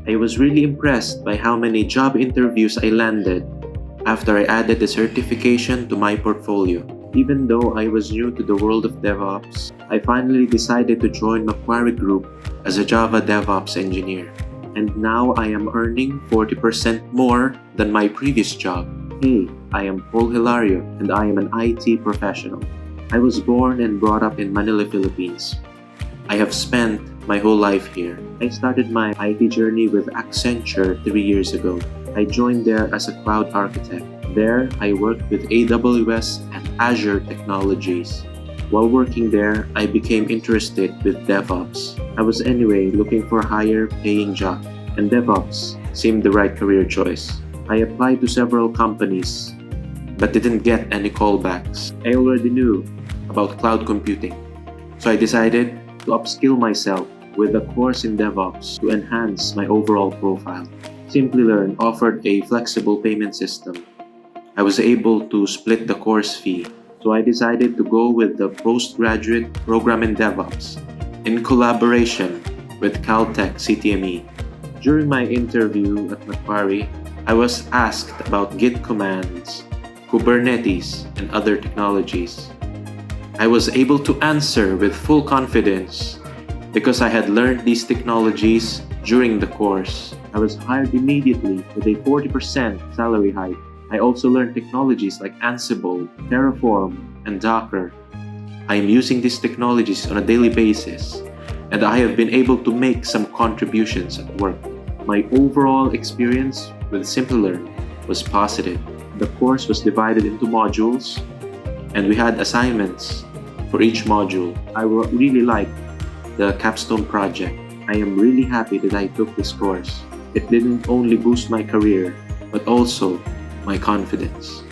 I was really impressed by how many job interviews I landed after I added the certification to my portfolio. Even though I was new to the world of DevOps, I finally decided to join Macquarie Group as a Java DevOps Engineer. And now I am earning 40% more than my previous job. Hey, I am Paul Hilario and I am an IT professional. I was born and brought up in Manila, Philippines. I have spent my whole life here. I started my IT journey with Accenture 3 years ago. I joined there as a cloud architect. There, I worked with AWS and Azure technologies. While working there, I became interested with DevOps. I was anyway looking for a higher paying job, and DevOps seemed the right career choice. I applied to several companies, but didn't get any callbacks. I already knew about cloud computing, so I decided to upskill myself with a course in DevOps to enhance my overall profile. Simplilearn offered a flexible payment system. I was able to split the course fee, so I decided to go with the postgraduate program in DevOps in collaboration with Caltech CTME. During my interview at Macquarie, I was asked about Git commands, Kubernetes, and other technologies. I was able to answer with full confidence because I had learned these technologies during the course. I was hired immediately with a 40% salary hike. I also learned technologies like Ansible, Terraform, and Docker. I am using these technologies on a daily basis, and I have been able to make some contributions at work. My overall experience with Simplilearn was positive. The course was divided into modules, and we had assignments for each module. I really liked the capstone project. I am really happy that I took this course. It didn't only boost my career, but also my confidence.